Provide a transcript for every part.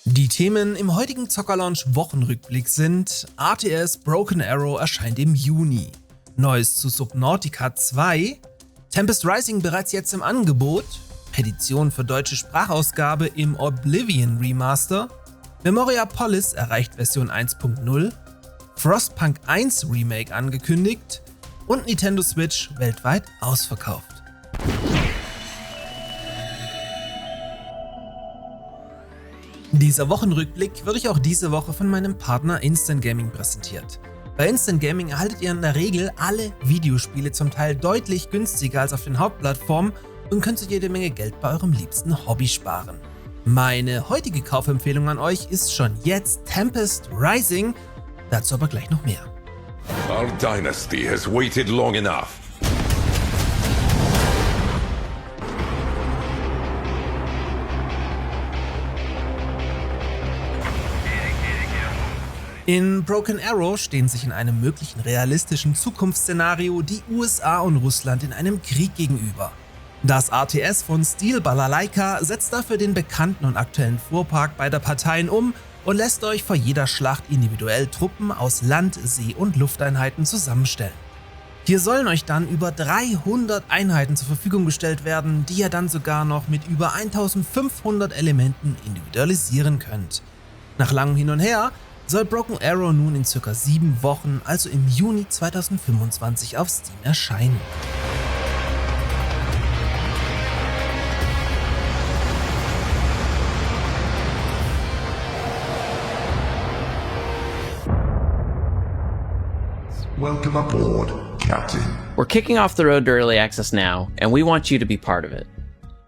Die Themen im heutigen Zocker-Launch Wochenrückblick sind: RTS Broken Arrow erscheint im Juni, Neues zu Subnautica 2, Tempest Rising bereits jetzt im Angebot, Petition für deutsche Sprachausgabe im Oblivion Remaster, Memoria Polis erreicht Version 1.0, Frostpunk 1 Remake angekündigt und Nintendo Switch weltweit ausverkauft. Dieser Wochenrückblick wird euch auch diese Woche von meinem Partner Instant Gaming präsentiert. Bei Instant Gaming erhaltet ihr in der Regel alle Videospiele zum Teil deutlich günstiger als auf den Hauptplattformen und könnt so jede Menge Geld bei eurem liebsten Hobby sparen. Meine heutige Kaufempfehlung an euch ist schon jetzt Tempest Rising, dazu aber gleich noch mehr. Our dynasty has waited long enough. In Broken Arrow stehen sich in einem möglichen realistischen Zukunftsszenario die USA und Russland in einem Krieg gegenüber. Das RTS von Steel Balalaika setzt dafür den bekannten und aktuellen Fuhrpark beider Parteien um und lässt euch vor jeder Schlacht individuell Truppen aus Land-, See- und Lufteinheiten zusammenstellen. Hier sollen euch dann über 300 Einheiten zur Verfügung gestellt werden, die ihr dann sogar noch mit über 1500 Elementen individualisieren könnt. Nach langem Hin und Her soll Broken Arrow nun in ca. 7 Wochen, also im Juni 2025, auf Steam erscheinen. Welcome aboard, Captain. We're kicking off the road to early access now, and we want you to be part of it.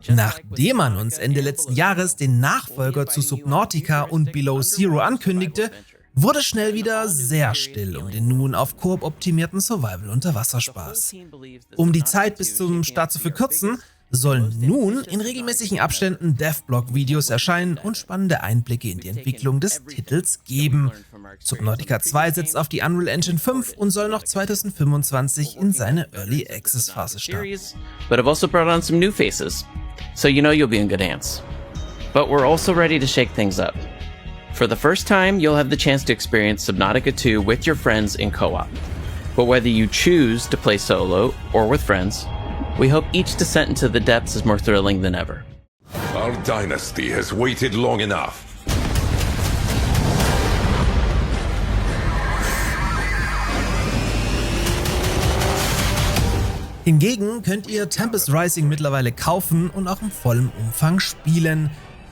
Nachdem man uns Ende letzten Jahres den Nachfolger zu Subnautica und Below Zero ankündigte, wurde schnell wieder sehr still um den nun auf Koop optimierten Survival-Unterwasserspaß. Um die Zeit bis zum Start zu verkürzen, sollen nun in regelmäßigen Abständen Devblog-Videos erscheinen und spannende Einblicke in die Entwicklung des Titels geben. Subnautica 2 setzt auf die Unreal Engine 5 und soll noch 2025 in seine Early Access Phase starten. But I've also brought on some new faces, so you know you'll be in good hands. But we're also ready to shake things up. For the first time, you'll have the chance to experience Subnautica 2 with your friends in co-op. But whether you choose to play solo or with friends, we hope each descent into the depths is more thrilling than ever. Our dynasty has waited long enough. Hingegen könnt ihr Tempest Rising mittlerweile kaufen und auch im vollen Umfang spielen.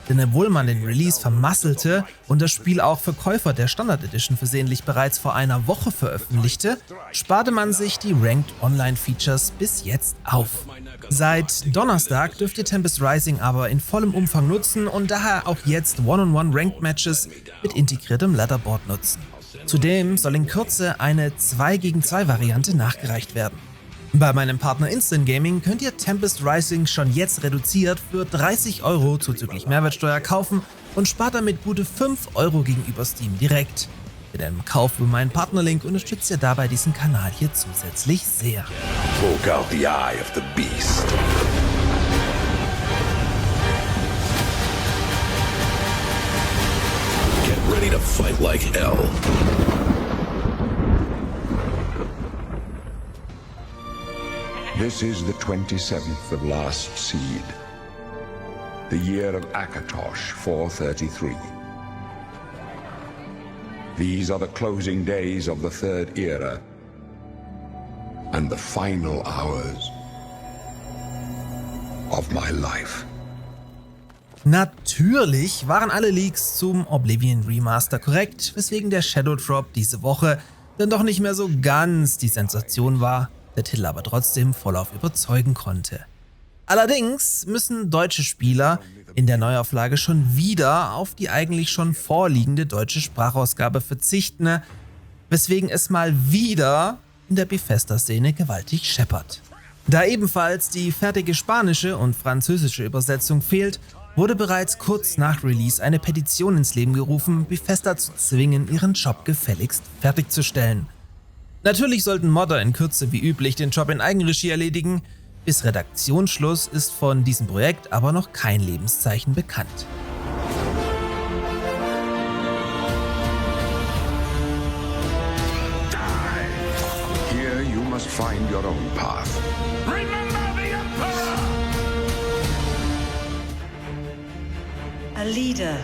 Denn obwohl man den Release vermasselte und das Spiel auch für Käufer der Standard Edition versehentlich bereits vor einer Woche veröffentlichte, sparte man sich die Ranked Online Features bis jetzt auf. Seit Donnerstag dürft ihr Tempest Rising aber in vollem Umfang nutzen und daher auch jetzt One-on-One Ranked Matches mit integriertem Leaderboard nutzen. Zudem soll in Kürze eine 2 gegen 2 Variante nachgereicht werden. Bei meinem Partner Instant Gaming könnt ihr Tempest Rising schon jetzt reduziert für 30 € zuzüglich Mehrwertsteuer kaufen und spart damit gute 5 € gegenüber Steam direkt. Mit einem Kauf über meinen Partnerlink unterstützt ihr dabei diesen Kanal hier zusätzlich sehr. Poke out the eye of the beast. Get ready to fight like hell. This is the 27th of Last Seed, the year of Akatosh 433. These are the closing days of the Third Era and the final hours of my life. Natürlich waren alle Leaks zum Oblivion Remaster korrekt, weswegen der Shadow Drop diese Woche dann doch nicht mehr so ganz die Sensation war, der Titel aber trotzdem vollauf überzeugen konnte. Allerdings müssen deutsche Spieler in der Neuauflage schon wieder auf die eigentlich schon vorliegende deutsche Sprachausgabe verzichten, weswegen es mal wieder in der Bethesda-Szene gewaltig scheppert. Da ebenfalls die fertige spanische und französische Übersetzung fehlt, wurde bereits kurz nach Release eine Petition ins Leben gerufen, Bethesda zu zwingen, ihren Job gefälligst fertigzustellen. Natürlich sollten Modder in Kürze wie üblich den Job in Eigenregie erledigen. Bis Redaktionsschluss ist von diesem Projekt aber noch kein Lebenszeichen bekannt. find your own path. Remember the Emperor! A leader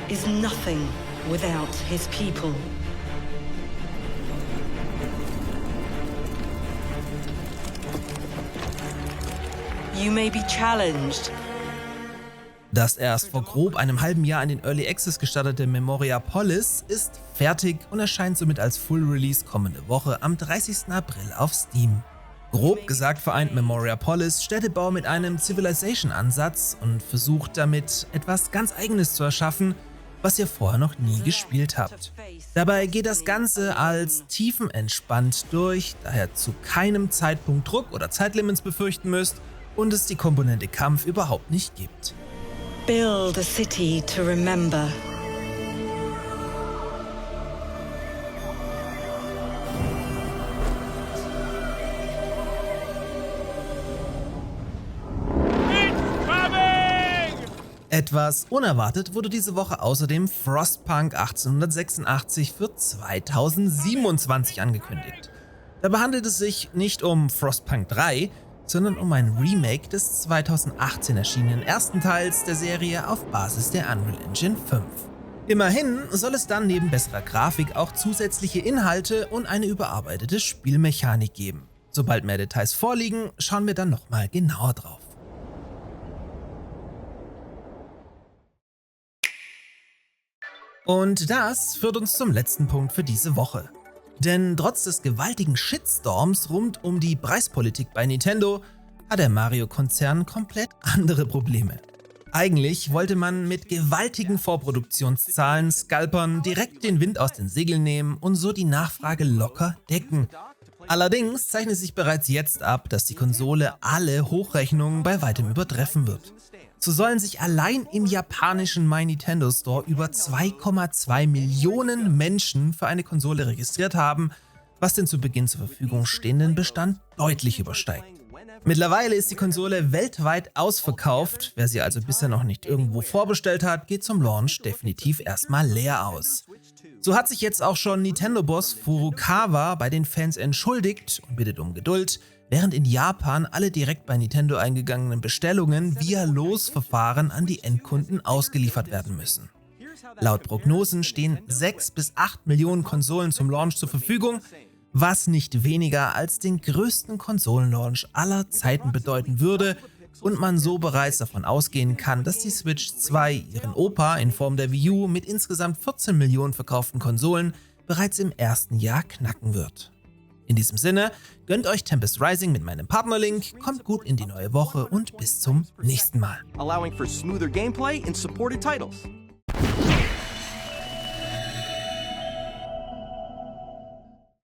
is nothing without his people. You may be challenged. Das erst vor grob einem halben Jahr in den Early Access gestartete Memoria Polis ist fertig und erscheint somit als Full Release kommende Woche am 30. April auf Steam. Grob gesagt vereint Memoria Polis Städtebau mit einem Civilization-Ansatz und versucht damit etwas ganz Eigenes zu erschaffen, was ihr vorher noch nie gespielt habt. Dabei geht das Ganze als tiefenentspannt durch, daher zu keinem Zeitpunkt Druck oder Zeitlimits befürchten müsst und es die Komponente Kampf überhaupt nicht gibt. Build a city to remember. Etwas unerwartet wurde diese Woche außerdem Frostpunk 1886 für 2027 angekündigt. Dabei handelt es sich nicht um Frostpunk 3, sondern um ein Remake des 2018 erschienenen ersten Teils der Serie auf Basis der Unreal Engine 5. Immerhin soll es dann neben besserer Grafik auch zusätzliche Inhalte und eine überarbeitete Spielmechanik geben. Sobald mehr Details vorliegen, schauen wir dann nochmal genauer drauf. Und das führt uns zum letzten Punkt für diese Woche. Denn trotz des gewaltigen Shitstorms rund um die Preispolitik bei Nintendo hat der Mario-Konzern komplett andere Probleme. Eigentlich wollte man mit gewaltigen Vorproduktionszahlen Scalpern direkt den Wind aus den Segeln nehmen und so die Nachfrage locker decken. Allerdings zeichnet sich bereits jetzt ab, dass die Konsole alle Hochrechnungen bei weitem übertreffen wird. So sollen sich allein im japanischen My Nintendo Store über 2,2 Millionen Menschen für eine Konsole registriert haben, was den zu Beginn zur Verfügung stehenden Bestand deutlich übersteigt. Mittlerweile ist die Konsole weltweit ausverkauft, wer sie also bisher noch nicht irgendwo vorbestellt hat, geht zum Launch definitiv erstmal leer aus. So hat sich jetzt auch schon Nintendo-Boss Furukawa bei den Fans entschuldigt und bittet um Geduld, während in Japan alle direkt bei Nintendo eingegangenen Bestellungen via Losverfahren an die Endkunden ausgeliefert werden müssen. Laut Prognosen stehen 6 bis 8 Millionen Konsolen zum Launch zur Verfügung, was nicht weniger als den größten Konsolenlaunch aller Zeiten bedeuten würde und man so bereits davon ausgehen kann, dass die Switch 2 ihren Opa in Form der Wii U mit insgesamt 14 Millionen verkauften Konsolen bereits im ersten Jahr knacken wird. In diesem Sinne, gönnt euch Tempest Rising mit meinem Partnerlink, kommt gut in die neue Woche und bis zum nächsten Mal. Allowing for smoother gameplay and supported titles.